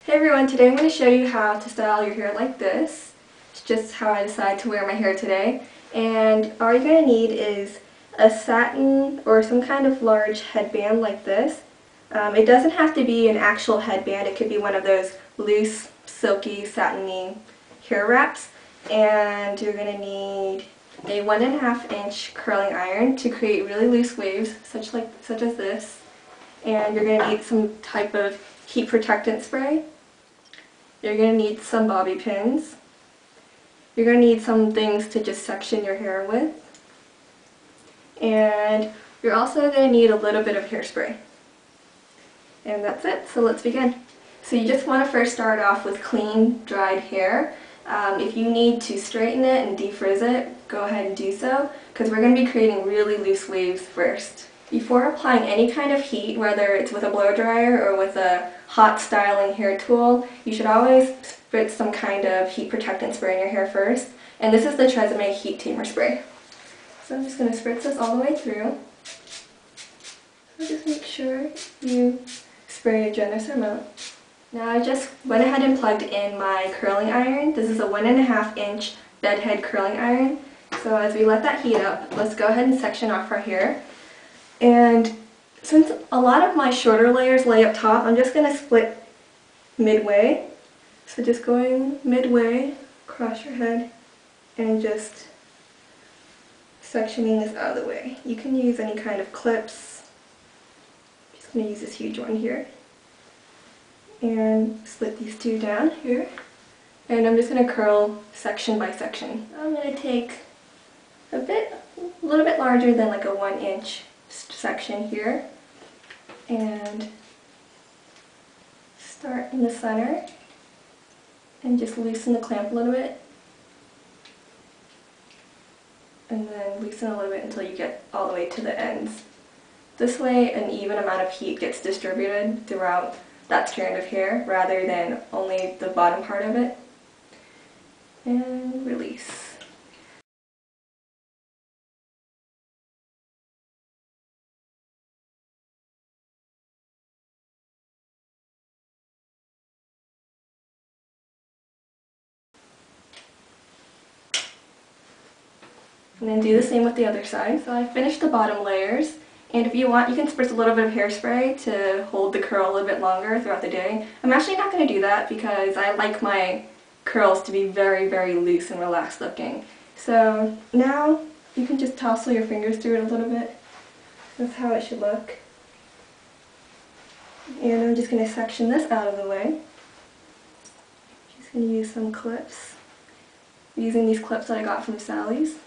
Hey everyone, today I'm going to show you how to style your hair like this. It's just how I decided to wear my hair today. And all you're going to need is a satin or some kind of large headband like this. It doesn't have to be an actual headband, it could be one of those loose, silky, satiny hair wraps. And you're going to need a 1.5 inch curling iron to create really loose waves, such as this. And you're going to need some type of heat protectant spray. You're going to need some bobby pins. You're going to need some things to just section your hair with. And you're also going to need a little bit of hairspray. And that's it, so let's begin. So you just want to first start off with clean, dried hair. If you need to straighten it and defrizz it, go ahead and do so, because we're going to be creating really loose waves first. Before applying any kind of heat, whether it's with a blow dryer or with a hot styling hair tool, you should always spritz some kind of heat protectant spray in your hair first. And this is the Tresemme Heat Tamer Spray. So I'm just going to spritz this all the way through. So just make sure you spray a generous amount. Now I just went ahead and plugged in my curling iron. This is a 1.5 inch bedhead curling iron. So as we let that heat up, let's go ahead and section off our hair. And since a lot of my shorter layers lay up top, I'm just going to split midway. So just going midway across your head and just sectioning this out of the way. You can use any kind of clips. I'm just going to use this huge one here. And split these two down here. And I'm just going to curl section by section. I'm going to take a little bit larger than like a 1 inch section here and start in the center and just loosen the clamp a little bit and then loosen a little bit until you get all the way to the ends. This way an even amount of heat gets distributed throughout that strand of hair rather than only the bottom part of it. And release. And then do the same with the other side. So I finished the bottom layers, and if you want you can spritz a little bit of hairspray to hold the curl a little bit longer throughout the day. I'm actually not going to do that because I like my curls to be very, very loose and relaxed looking. So now you can just tousle your fingers through it a little bit. That's how it should look. And I'm just going to section this out of the way. Just going to use some clips. I'm using these clips that I got from Sally's.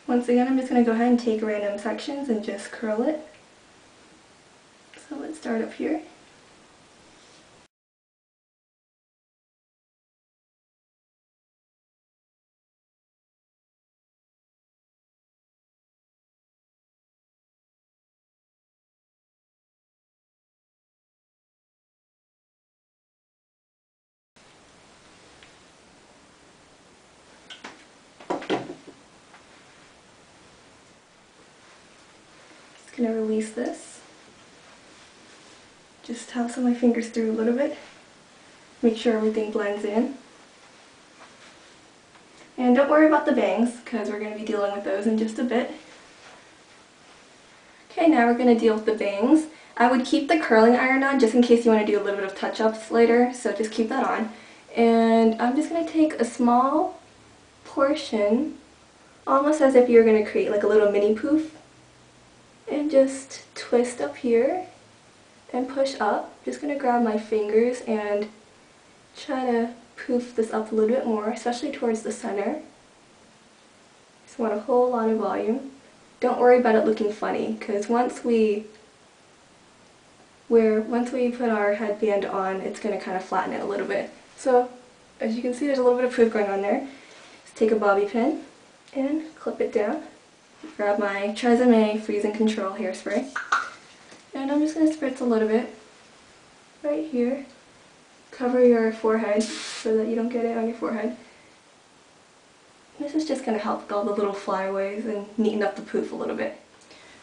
Once again, I'm just going to go ahead and take random sections and just curl it. So let's start up here. Just going to release this. Just tousle my fingers through a little bit. Make sure everything blends in. And don't worry about the bangs, because we're going to be dealing with those in just a bit. Okay, now we're going to deal with the bangs. I would keep the curling iron on just in case you want to do a little bit of touch-ups later, so just keep that on. And I'm just going to take a small portion, almost as if you're going to create like a little mini poof, and just twist up here and push up. Just going to grab my fingers and try to poof this up a little bit more, especially towards the center. Just want a whole lot of volume. Don't worry about it looking funny, because once we put our headband on, it's going to kind of flatten it a little bit. So as you can see, there's a little bit of poof going on there. Just take a bobby pin and clip it down. Grab my Tresemme Freeze and Control hairspray. And I'm just going to spritz a little bit right here. Cover your forehead so that you don't get it on your forehead. This is just going to help with all the little flyaways and neaten up the poof a little bit.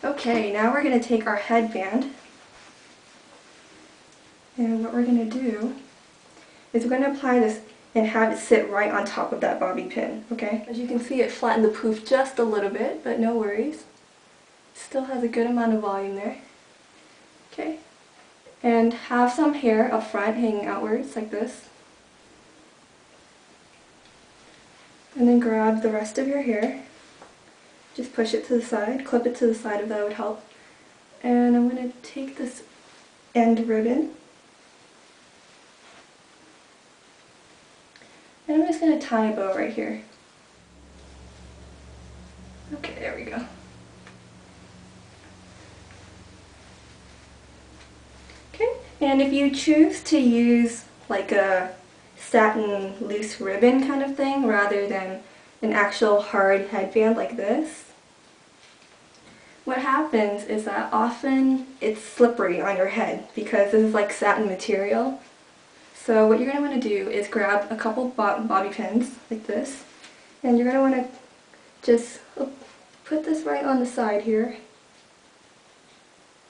Okay, now we're going to take our headband, and what we're going to do is we're going to apply this and have it sit right on top of that bobby pin, okay? As you can see, it flattened the poof just a little bit, but no worries. Still has a good amount of volume there. Okay, and have some hair up front hanging outwards like this. And then grab the rest of your hair. Just push it to the side, clip it to the side if that would help. And I'm going to take this end ribbon. And I'm just going to tie a bow right here. Okay, there we go. Okay, and if you choose to use like a satin loose ribbon kind of thing rather than an actual hard headband like this, what happens is that often it's slippery on your head because this is like satin material. So what you're going to want to do is grab a couple bobby pins like this, and you're going to want to just put this right on the side here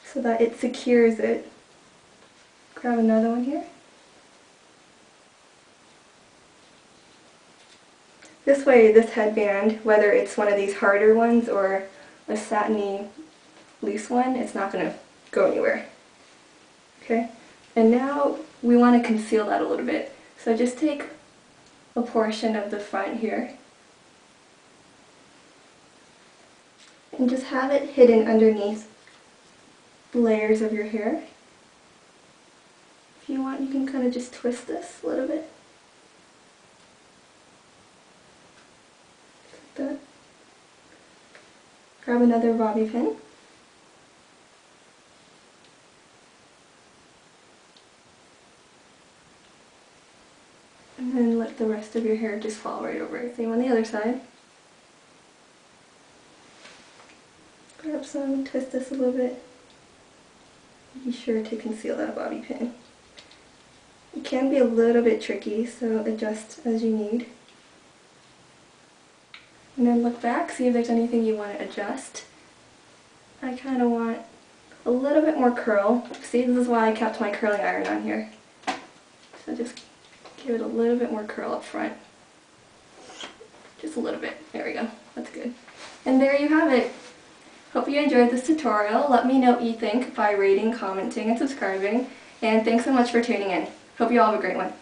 so that it secures it. Grab another one here. This way, this headband, whether it's one of these harder ones or a satiny loose one, it's not going to go anywhere. Okay? And now we want to conceal that a little bit. So just take a portion of the front here and just have it hidden underneath layers of your hair. If you want, you can kind of just twist this a little bit. Like that. Grab another bobby pin. And then let the rest of your hair just fall right over. Same on the other side. Grab some, twist this a little bit. Be sure to conceal that bobby pin. It can be a little bit tricky, so adjust as you need. And then look back, see if there's anything you want to adjust. I kind of want a little bit more curl. See, this is why I kept my curling iron on here. So just give it a little bit more curl up front. Just a little bit. There we go. That's good. And there you have it. Hope you enjoyed this tutorial. Let me know what you think by rating, commenting, and subscribing. And thanks so much for tuning in. Hope you all have a great one.